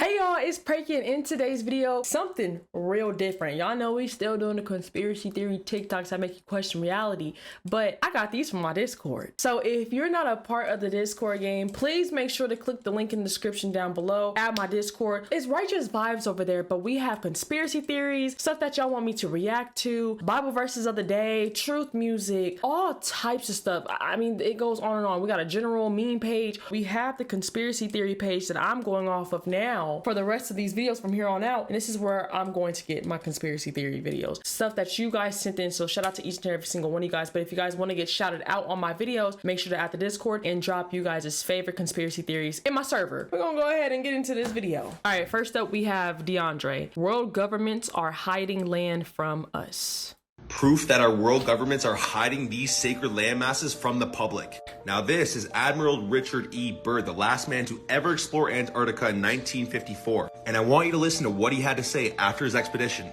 Hey y'all, it's Perkyy, and in today's video, something real different. Y'all know we still doing the conspiracy theory TikToks that make you question reality, but I got these from my Discord. So if you're not a part of the Discord game, please make sure to click the link in the description down below. Add my Discord. It's righteous vibes over there, but we have conspiracy theories, stuff that y'all want me to react to, Bible verses of the day, truth music, all types of stuff. I mean, it goes on and on. We got a general meme page. We have the conspiracy theory page that I'm going off of now for the rest of these videos from here on out, and this is where I'm going to get my conspiracy theory videos, stuff that you guys sent in. So shout out to each and every single one of you guys. But if you guys want to get shouted out on my videos, make sure to add the Discord and drop you guys' favorite conspiracy theories in my server. We're gonna go ahead and get into this video. All right, first up we have DeAndre. World governments are hiding land from us. Proof that our world governments are hiding these sacred land masses from the public. Now this is Admiral Richard E. Byrd, the last man to ever explore Antarctica in 1954. And I want you to listen to what he had to say after his expedition.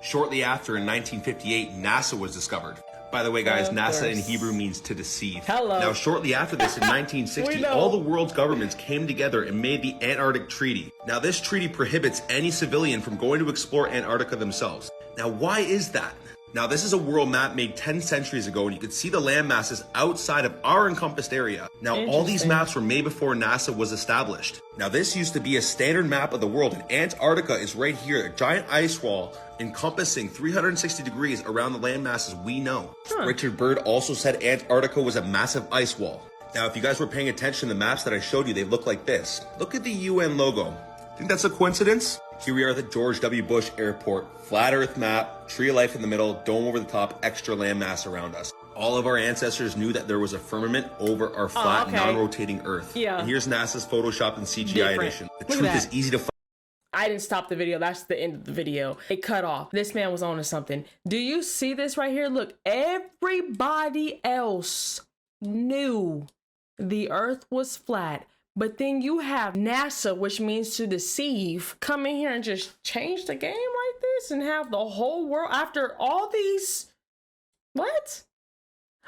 Shortly after, in 1958, NASA was discovered. By the way, guys, NASA in Hebrew means to deceive. Hello. Now, shortly after this, in 1960, all the world's governments came together and made the Antarctic Treaty. Now, this treaty prohibits any civilian from going to explore Antarctica themselves. Now, why is that? Now, this is a world map made 10 centuries ago, and you can see the land masses outside of our encompassed area. Now, all these maps were made before NASA was established. Now, this used to be a standard map of the world, and Antarctica is right here, a giant ice wall encompassing 360 degrees around the land masses we know. Richard Byrd also said Antarctica was a massive ice wall. Now, if you guys were paying attention to the maps that I showed you, they look like this. Look at the UN logo. Think that's a coincidence? Here we are at the George W. Bush Airport. Flat Earth map, tree of life in the middle, dome over the top, extra landmass around us. All of our ancestors knew that there was a firmament over our flat, non-rotating Earth. Yeah. And here's NASA's Photoshop and CGI edition. The truth is easy to find. I didn't stop the video. That's the end of the video. It cut off. This man was on to something. Do you see this right here? Look, everybody else knew the Earth was flat. But then you have NASA, which means to deceive, come in here and just change the game like this and have the whole world after all these, what?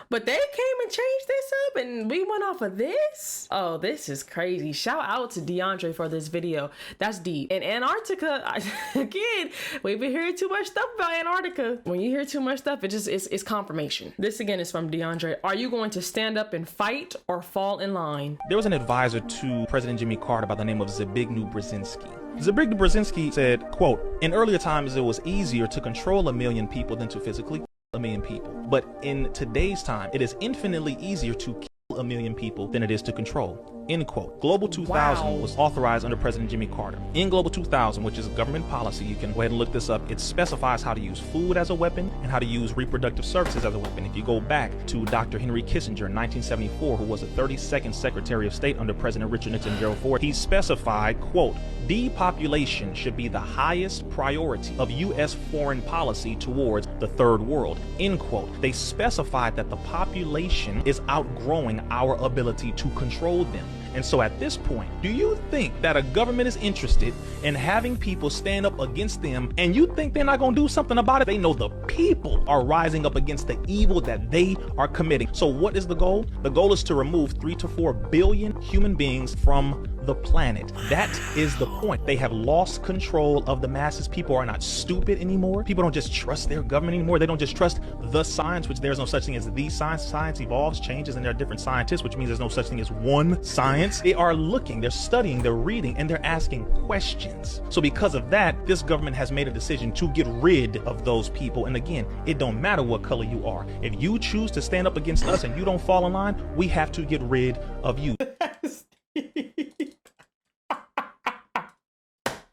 But they came and changed this up and we went off of this? Oh, this is crazy. Shout out to DeAndre for this video. That's deep. And Antarctica, again, we've been hearing too much stuff about Antarctica. When you hear too much stuff, it's confirmation. This again is from DeAndre. Are you going to stand up and fight or fall in line? There was an advisor to President Jimmy Carter by the name of Zbigniew Brzezinski. Zbigniew Brzezinski said, quote, "In earlier times, it was easier to control 1 million people than to physically 1 million people. But in today's time, it is infinitely easier to kill 1 million people than it is to control." End quote. Global 2000 was authorized under President Jimmy Carter. In Global 2000, which is government policy, you can go ahead and look this up. It specifies how to use food as a weapon and how to use reproductive services as a weapon. If you go back to Dr. Henry Kissinger in 1974, who was the 32nd Secretary of State under President Richard Nixon and Gerald Ford, he specified, quote, "Depopulation should be the highest priority of U.S. foreign policy towards the third world." End quote. They specified that the population is outgrowing our ability to control them. And so at this point, do you think that a government is interested in having people stand up against them, and you think they're not going to do something about it? They know the people are rising up against the evil that they are committing. So what is the goal? The goal is to remove 3 to 4 billion human beings from the planet. That is the point. They have lost control of the masses. People are not stupid anymore. People don't just trust their government anymore. They don't just trust the science, which there's no such thing as the science. Science evolves, changes, and there are different scientists, which means there's no such thing as one science. They are looking, they're studying, they're reading, and they're asking questions. So because of that, this government has made a decision to get rid of those people. And again, it don't matter what color you are. If you choose to stand up against us and you don't fall in line, we have to get rid of you.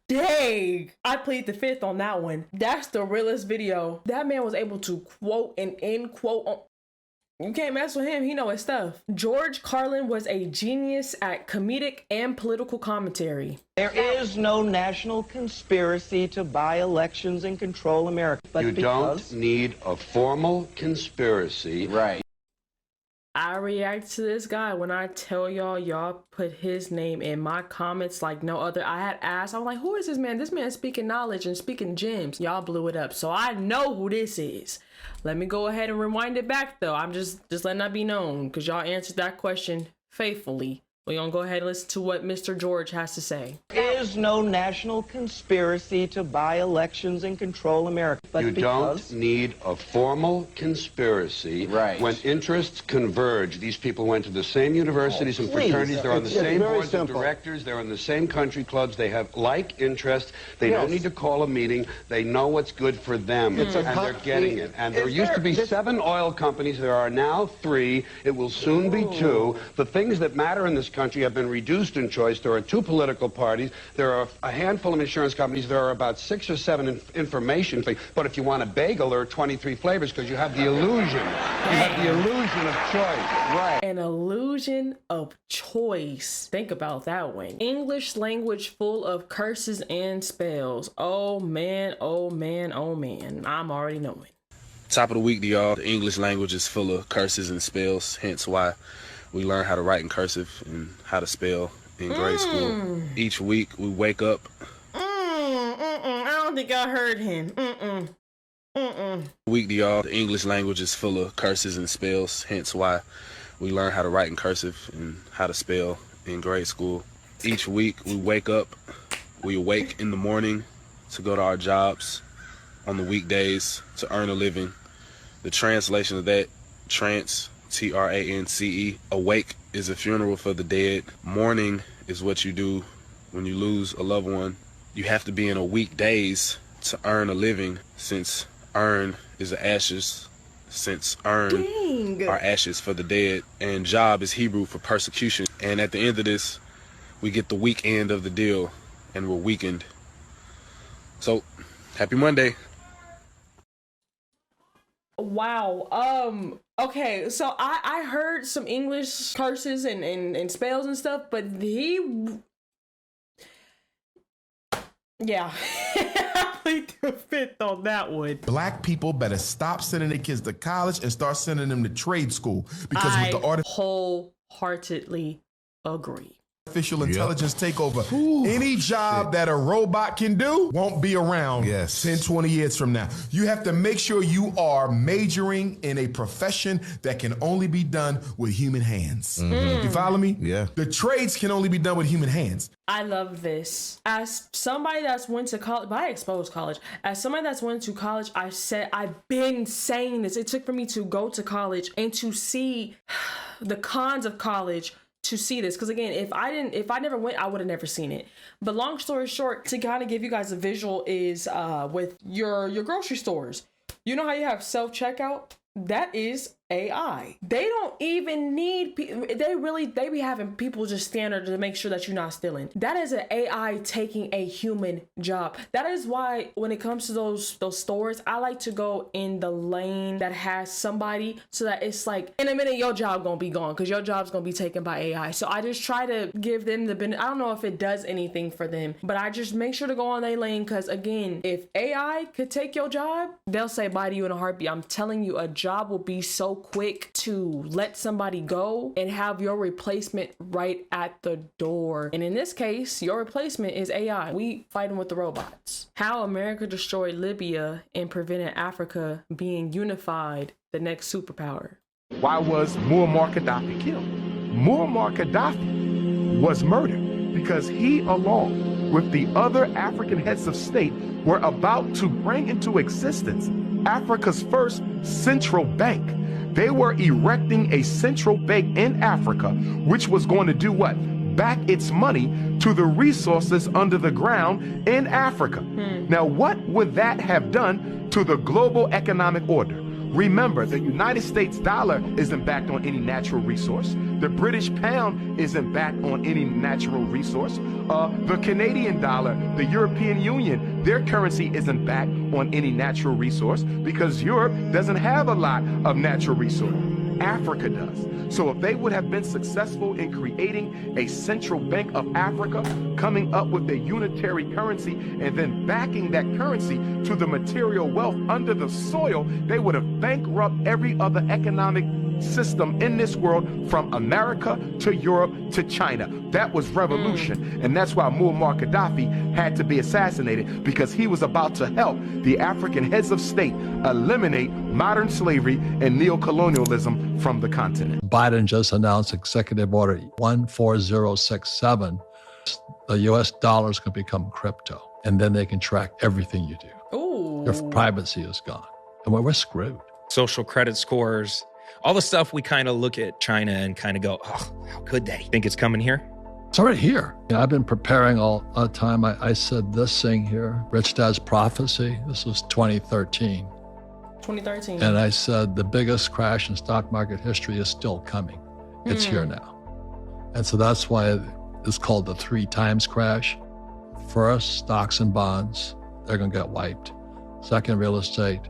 Dang, I plead the fifth on that one. That's the realest video. That man was able to quote and end quote on. You can't mess with him. He know his stuff. George Carlin was a genius at comedic and political commentary. There is no national conspiracy to buy elections and control America. But you don't need a formal conspiracy. Right. I react to this guy when I tell y'all put his name in my comments like no other. I had asked, I'm like, who is this man? This man speaking knowledge and speaking gems. Y'all blew it up. So I know who this is. Let me go ahead and rewind it back though. I'm just letting that be known because y'all answered that question faithfully. We're gonna go ahead and listen to what Mr. George has to say. There is no national conspiracy to buy elections and control America. But you don't need a formal conspiracy. Right. When interests converge, these people went to the same universities and fraternities. They're on the same boards of directors. They're in the same country clubs. They have like interests. They don't need to call a meeting. They know what's good for them, and they're getting it. And there used to be 7 oil companies. There are now 3. It will soon be 2. The things that matter in this country have been reduced in choice. There are 2 political parties. There are a handful of insurance companies. There are about 6 or 7 information things. But if you want a bagel, there are 23 flavors because you have the illusion. You have the illusion of choice. Right. An illusion of choice. Think about that one. English language full of curses and spells. Oh man, oh man, oh man. I'm already knowing. Top of the week to y'all. The English language is full of curses and spells, hence why we learn how to write in cursive and how to spell in grade school. Each week we wake up. I don't think I heard him. Week to y'all. The English language is full of curses and spells, hence why we learn how to write in cursive and how to spell in grade school. Each week we wake up. We awake in the morning to go to our jobs on the weekdays to earn a living. The translation of that, trance, Trance, awake is a funeral for the dead. Mourning is what you do when you lose a loved one. You have to be in a weekdays to earn a living, since earn is the ashes, since earn are ashes for the dead, and job is Hebrew for persecution. And at the end of this, we get the weak end of the deal and we're weakened. So, happy Monday. Wow. Okay, so I heard some English curses and spells and stuff, but yeah. I plead the fifth on that one. Black people better stop sending their kids to college and start sending them to trade school, because with the wholeheartedly agree. Artificial intelligence take over, any job that a robot can do won't be around 10, 20 years from now. You have to make sure you are majoring in a profession that can only be done with human hands. You follow me? Yeah. The trades can only be done with human hands. I love this. As somebody that's went to college, but I exposed college. As somebody that's went to college, I've been saying this. It took for me to go to college and to see the cons of college, to see this, because again, if I never went, I would have never seen it. But long story short, to kind of give you guys a visual, is with your grocery stores, you know how you have self-checkout? That is AI. They don't even need they be having people just stand there to make sure that you're not stealing. That is an AI taking a human job. That is why when it comes to those stores, I like to go in the lane that has somebody, so that it's like in a minute your job gonna be gone because your job's gonna be taken by AI. So I just try to give them the benefit. I don't know if it does anything for them, but I just make sure to go on their lane, because again, if AI could take your job, they'll say bye to you in a heartbeat. I'm telling you, a job will be so quick to let somebody go and have your replacement right at the door. And in this case, your replacement is AI. We fighting with the robots. How America destroyed Libya and prevented Africa being unified, the next superpower. Why was Muammar Gaddafi killed? Muammar Gaddafi was murdered because he, along with the other African heads of state, were about to bring into existence Africa's first central bank. They were erecting a central bank in Africa, which was going to do what? Back its money to the resources under the ground in Africa. Now, what would that have done to the global economic order? Remember, the United States dollar isn't backed on any natural resource. The British pound isn't backed on any natural resource. The Canadian dollar, the European Union, their currency isn't backed on any natural resource, because Europe doesn't have a lot of natural resource. Africa does. So if they would have been successful in creating a central bank of Africa, coming up with a unitary currency, and then backing that currency to the material wealth under the soil, they would have bankrupted every other economic system in this world from America to Europe to China. That was revolution. And that's why Muammar Gaddafi had to be assassinated, because he was about to help the African heads of state eliminate modern slavery and neocolonialism from the continent. Biden just announced Executive Order 14067. The US dollars can become crypto, and then they can track everything you do. Ooh. Your privacy is gone. And we're screwed. Social credit scores, all the stuff we kind of look at China and kind of go, oh, how could they? Think it's coming here? It's already here. I've been preparing all the time. I said this thing here, Rich Dad's Prophecy. This was 2013. 2013. And I said the biggest crash in stock market history is still coming. It's here now. And so that's why it's called the 3 times crash. First, stocks and bonds, they're going to get wiped. Second, real estate.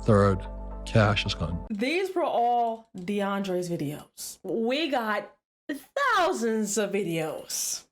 Third, cash is going. These were all DeAndre's videos. We got thousands of videos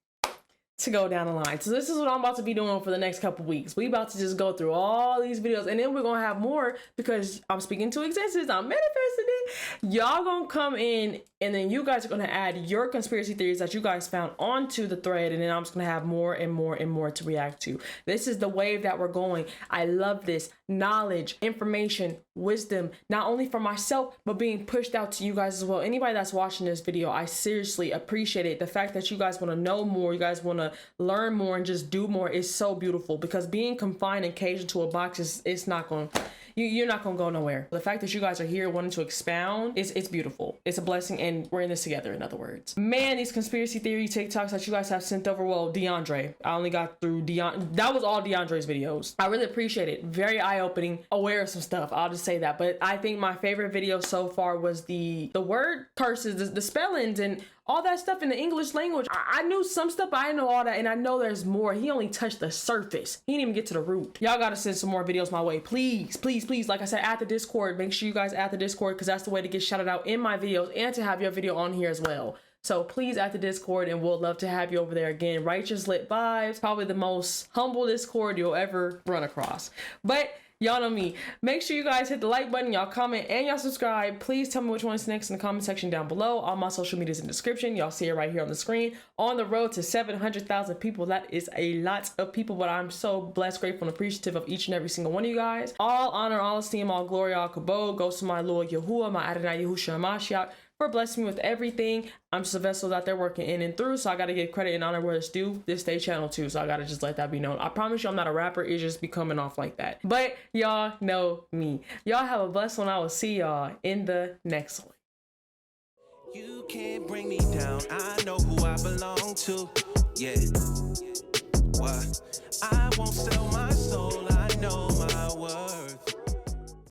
to go down the line. So this is what I'm about to be doing for the next couple weeks. We about to just go through all these videos, and then we're gonna have more because I'm speaking to existence. I'm manifesting it. Y'all gonna come in, and then you guys are gonna add your conspiracy theories that you guys found onto the thread, and then I'm just gonna have more and more and more to react to. This is the wave that we're going. I love this knowledge, information, wisdom, not only for myself, but being pushed out to you guys as well. Anybody that's watching this video, I seriously appreciate it. The fact that you guys want to know more, you guys want to learn more and just do more is so beautiful, because being confined and caged into a box it's not going to, you're not going to go nowhere. The fact that you guys are here wanting to expound, it's beautiful. It's a blessing, and we're in this together, in other words. Man, these conspiracy theory TikToks that you guys have sent over, well, DeAndre, I only got through that was all DeAndre's videos. I really appreciate it. Very eye-opening, aware of some stuff, I'll just say that. But I think my favorite video so far was the word curses, the spellings, and all that stuff in the English language. I knew some stuff, but I didn't know all that, and I know there's more. He only touched the surface. He didn't even get to the root. Y'all gotta send some more videos my way, please, please, please. Like I said, add the Discord. Make sure you guys add the Discord, because that's the way to get shouted out in my videos and to have your video on here as well. So please add the Discord, and we'll love to have you over there again. Righteous Lit Vibes, probably the most humble Discord you'll ever run across. But y'all know me. Make sure you guys hit the like button, y'all comment, and y'all subscribe. Please tell me which one is next in the comment section down below. All my social media is in the description. Y'all see it right here on the screen. On the road to 700,000 people. That is a lot of people, but I'm so blessed, grateful, and appreciative of each and every single one of you guys. All honor, all esteem, all glory, all kabod goes to my Lord Yahuwah, my Adonai Yahushua Mashiach, for blessing me with everything. I'm just a vessel out there working in and through, so I gotta give credit and honor where it's due. This day channel too, so I gotta just let that be known. I promise you I'm not a rapper, it's just be coming off like that. But y'all know me. Y'all have a blessed one. I will see y'all in the next one. You can't bring me down, I know who I belong to. Yeah. What? I won't sell my soul.